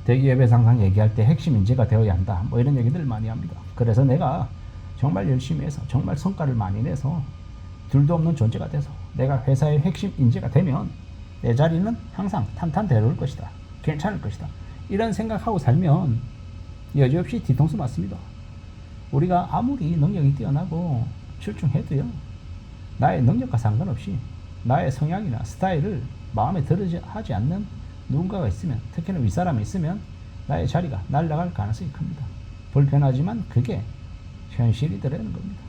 대기업에서 항상 얘기할 때 핵심 인재가 되어야 한다. 뭐 이런 얘기들 많이 합니다. 그래서 내가 정말 열심히 해서 정말 성과를 많이 내서 둘도 없는 존재가 돼서 내가 회사의 핵심 인재가 되면 내 자리는 항상 탄탄대로울 것이다. 괜찮을 것이다. 이런 생각하고 살면 여지없이 뒤통수 맞습니다. 우리가 아무리 능력이 뛰어나고 출중해도요, 나의 능력과 상관없이 나의 성향이나 스타일을 마음에 들어하지 않는 누군가가 있으면, 특히나 윗사람이 있으면 나의 자리가 날아갈 가능성이 큽니다. 불편하지만 그게 현실이더라는 겁니다.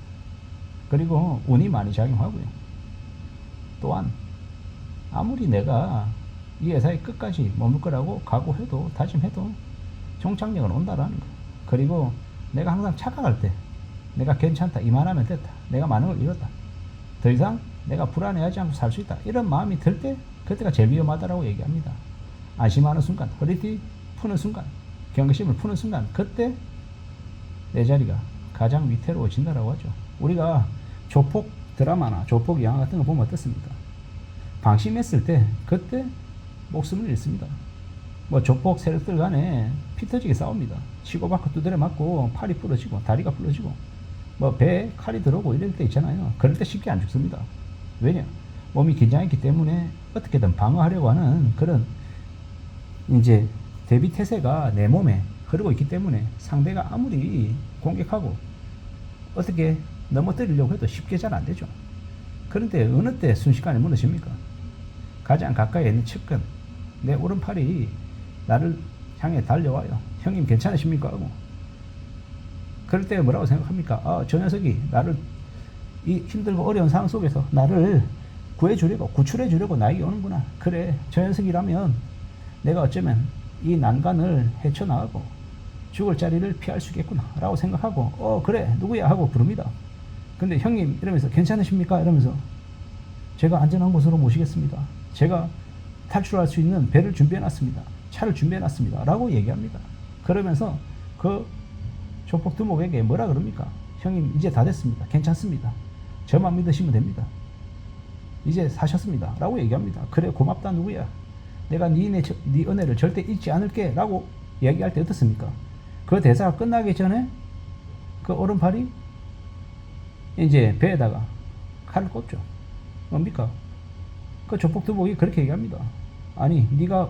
그리고 운이 많이 작용하고요. 또한 아무리 내가 이 회사에 끝까지 머물 거라고 각오해도 다짐해도 종착역은 온다라는 거예요. 그리고 내가 항상 착각할 때 내가 괜찮다, 이만하면 됐다, 내가 많은 걸 잃었다, 더 이상 내가 불안해하지 않고 살 수 있다, 이런 마음이 들 때 그때가 제일 위험하다라고 얘기합니다. 안심하는 순간, 허리띠 푸는 순간, 경계심을 푸는 순간, 그때 내 자리가 가장 위태로워진다라고 하죠. 우리가 조폭 드라마나 조폭 영화 같은 거 보면 어떻습니까? 방심했을 때 그때 목숨을 잃습니다. 뭐 조폭 세력들 간에 피 터지게 싸웁니다. 치고받고 두드려 맞고 팔이 부러지고 다리가 부러지고 뭐 배에 칼이 들어오고 이럴 때 있잖아요. 그럴 때 쉽게 안 죽습니다. 왜냐? 몸이 긴장했기 때문에 어떻게든 방어하려고 하는 그런 이제 대비 태세가 내 몸에 흐르고 있기 때문에 상대가 아무리 공격하고 어떻게 넘어뜨리려고 해도 쉽게 잘 안 되죠. 그런데 어느 때 순식간에 무너집니까? 가장 가까이 있는 측근, 내 오른팔이 나를 향해 달려와요. 형님 괜찮으십니까? 하고. 그럴 때 뭐라고 생각합니까? 저 녀석이 나를 이 힘들고 어려운 상황 속에서 나를 구해주려고, 구출해주려고 나에게 오는구나. 그래, 저 녀석이라면 내가 어쩌면 이 난간을 헤쳐나가고 죽을 자리를 피할 수 있겠구나 라고 생각하고 그래, 누구야? 하고 부릅니다. 근데 형님 이러면서 괜찮으십니까? 이러면서 제가 안전한 곳으로 모시겠습니다. 제가 탈출할 수 있는 배를 준비해놨습니다. 차를 준비해놨습니다. 라고 얘기합니다. 그러면서 그 조폭 두목에게 뭐라 그럽니까? 형님 이제 다 됐습니다. 괜찮습니다. 저만 믿으시면 됩니다. 이제 사셨습니다. 라고 얘기합니다. 그래, 고맙다. 누구야? 내가 네 은혜를 절대 잊지 않을게. 라고 얘기할 때 어떻습니까? 그 대사가 끝나기 전에 그 오른팔이 이제 배에다가 칼을 꽂죠. 뭡니까? 그 조폭 두목이 그렇게 얘기합니다. 아니, 네가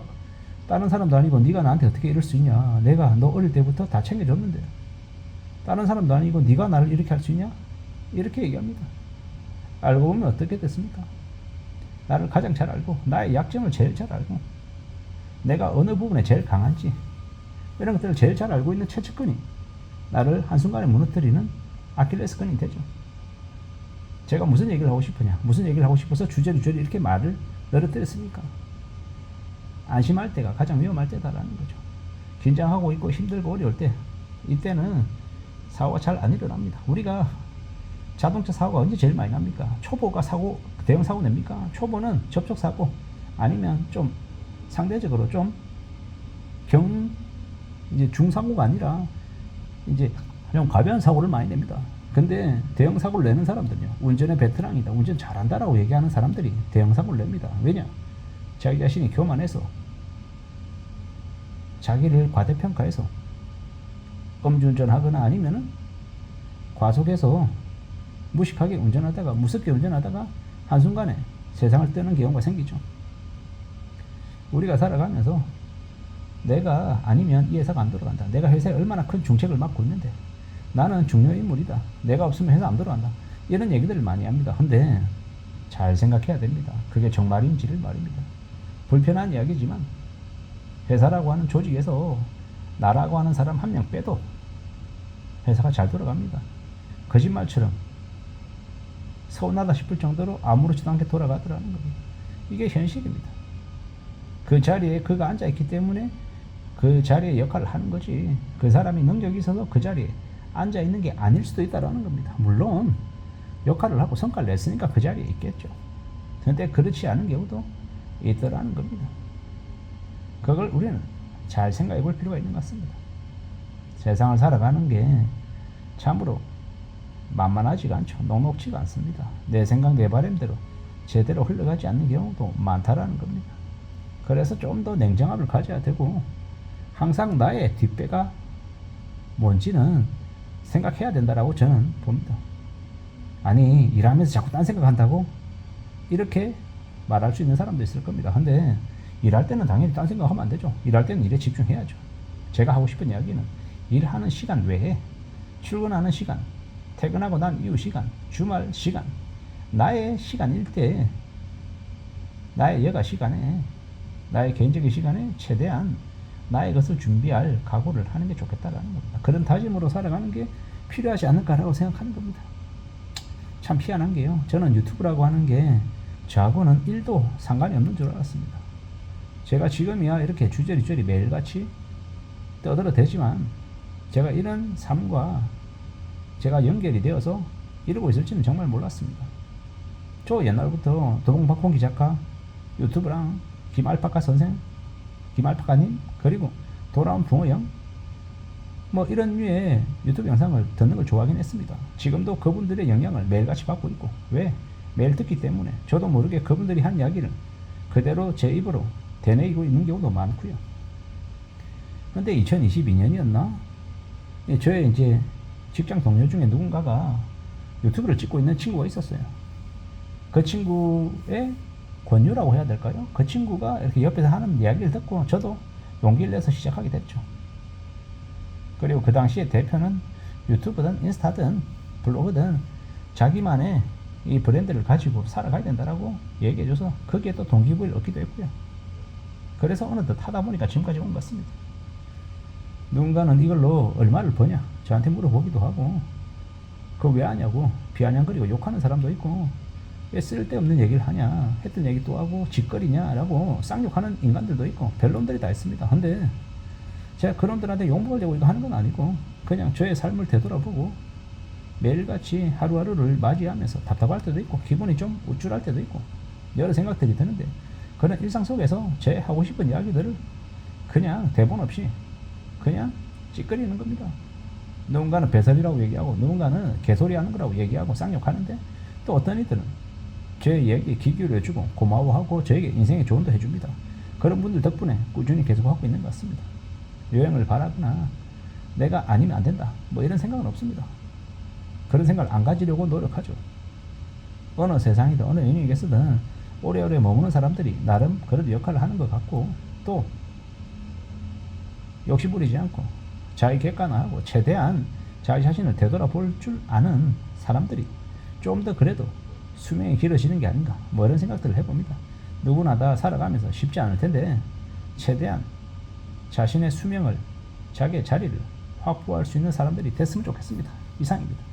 다른 사람도 아니고 네가 나한테 어떻게 이럴 수 있냐? 내가 너 어릴 때부터 다 챙겨줬는데 다른 사람도 아니고 네가 나를 이렇게 할 수 있냐? 이렇게 얘기합니다. 알고 보면 어떻게 됐습니까? 나를 가장 잘 알고 나의 약점을 제일 잘 알고 내가 어느 부분에 제일 강한지 이런 것들을 제일 잘 알고 있는 최측근이 나를 한순간에 무너뜨리는 아킬레스건이 되죠. 제가 무슨 얘기를 하고 싶으냐, 무슨 얘기를 하고 싶어서 주저리 이렇게 말을 늘어뜨렸습니까? 안심할 때가 가장 위험할 때다라는 거죠. 긴장하고 있고 힘들고 어려울 때, 이때는 사고가 잘 안 일어납니다. 우리가 자동차 사고가 언제 제일 많이 납니까? 초보가 대형 사고 냅니까? 초보는 접촉 사고 아니면 좀 상대적으로 좀 이제 중사고가 아니라 이제 좀 가벼운 사고를 많이 냅니다. 근데 대형 사고를 내는 사람들은요, 운전의 베테랑이다, 운전 잘한다라고 얘기하는 사람들이 대형 사고를 냅니다. 왜냐? 자기 자신이 교만해서, 자기를 과대평가해서 음주운전하거나 아니면은 과속해서 무식하게 운전하다가, 무섭게 운전하다가 한순간에 세상을 떠는 경우가 생기죠. 우리가 살아가면서 내가 아니면 이 회사가 안 돌아간다, 내가 회사에 얼마나 큰 중책을 맡고 있는데 나는 중요 인물이다, 내가 없으면 회사 안 돌아간다, 이런 얘기들을 많이 합니다. 근데 잘 생각해야 됩니다. 그게 정말인지를 말입니다. 불편한 이야기지만 회사라고 하는 조직에서 나라고 하는 사람 한 명 빼도 회사가 잘 돌아갑니다. 거짓말처럼 서운하다 싶을 정도로 아무렇지도 않게 돌아가더라는 겁니다. 이게 현실입니다. 그 자리에 그가 앉아있기 때문에 그 자리의 역할을 하는 거지, 그 사람이 능력이 있어서 그 자리에 앉아있는 게 아닐 수도 있다는 겁니다. 물론 역할을 하고 성과를 냈으니까 그 자리에 있겠죠. 그런데 그렇지 않은 경우도 있더라는 겁니다. 그걸 우리는 잘 생각해 볼 필요가 있는 것 같습니다. 세상을 살아가는 게 참으로 만만하지가 않죠. 녹록지가 않습니다. 내 생각 내 바람대로 제대로 흘러가지 않는 경우도 많다라는 겁니다. 그래서 좀 더 냉정함을 가져야 되고, 항상 나의 뒷배가 뭔지는 생각해야 된다라고 저는 봅니다. 아니 일하면서 자꾸 딴 생각한다고? 이렇게 말할 수 있는 사람도 있을 겁니다. 근데 일할 때는 당연히 딴 생각하면 안 되죠. 일할 때는 일에 집중해야죠. 제가 하고 싶은 이야기는 일하는 시간 외에 출근하는 시간, 퇴근하고 난 이후 시간, 주말 시간, 나의 시간일 때 나의 여가 시간에 나의 개인적인 시간에 최대한 나의 것을 준비할 각오를 하는 게 좋겠다라는 겁니다. 그런 다짐으로 살아가는 게 필요하지 않을까라고 생각하는 겁니다. 참 희한한 게요. 저는 유튜브라고 하는 게 저하고는 1도 상관이 없는 줄 알았습니다. 제가 지금이야 이렇게 주저리주저리 매일같이 떠들어대지만 제가 이런 삶과 제가 연결이 되어서 이러고 있을지는 정말 몰랐습니다. 저 옛날부터 도봉박홍기 작가, 유튜브랑 김알파카 선생, 김알파카님, 그리고 돌아온 붕어형 뭐 이런 류의 유튜브 영상을 듣는 걸 좋아하긴 했습니다. 지금도 그분들의 영향을 매일같이 받고 있고, 왜? 매일 듣기 때문에 저도 모르게 그분들이 한 이야기를 그대로 제 입으로 되뇌이고 있는 경우도 많고요. 근데 2022년이었나? 저의 이제 직장 동료 중에 누군가가 유튜브를 찍고 있는 친구가 있었어요. 그 친구의 권유라고 해야 될까요? 그 친구가 이렇게 옆에서 하는 이야기를 듣고 저도 용기를 내서 시작하게 됐죠. 그리고 그 당시에 대표는 유튜브든 인스타든 블로그든 자기만의 이 브랜드를 가지고 살아가야 된다라고 얘기해줘서 거기에 또 동기부여를 얻기도 했고요. 그래서 어느덧 하다 보니까 지금까지 온 것 같습니다. 누군가는 이걸로 얼마를 버냐 저한테 물어보기도 하고 그거 왜 하냐고 비아냥거리고 욕하는 사람도 있고 왜 쓸데없는 얘기를 하냐 했던 얘기 또 하고 짓거리냐 라고 쌍욕하는 인간들도 있고 별놈들이 다 있습니다. 근데 제가 그놈들한테 욕먹으려고 이거 하는 건 아니고 그냥 저의 삶을 되돌아보고 매일같이 하루하루를 맞이하면서 답답할 때도 있고 기분이 좀 우쭐할 때도 있고 여러 생각들이 드는데 그런 일상 속에서 제 하고 싶은 이야기들을 그냥 대본 없이 그냥 찌끄리는 겁니다. 누군가는 배설이라고 얘기하고 누군가는 개소리 하는 거라고 얘기하고 쌍욕하는데 또 어떤 이들은 제 얘기에 귀 기울여주고 고마워하고 저에게 인생의 조언도 해줍니다. 그런 분들 덕분에 꾸준히 계속하고 있는 것 같습니다. 여행을 바라거나 내가 아니면 안 된다 뭐 이런 생각은 없습니다. 그런 생각을 안 가지려고 노력하죠. 어느 세상이든 어느 영역에서든 오래오래 머무는 사람들이 나름 그런 역할을 하는 것 같고 또 욕심부리지 않고 자기 객관화하고 최대한 자기 자신을 되돌아볼 줄 아는 사람들이 좀 더 그래도 수명이 길어지는 게 아닌가 뭐 이런 생각들을 해봅니다. 누구나 다 살아가면서 쉽지 않을 텐데 최대한 자신의 수명을 자기의 자리를 확보할 수 있는 사람들이 됐으면 좋겠습니다. 이상입니다.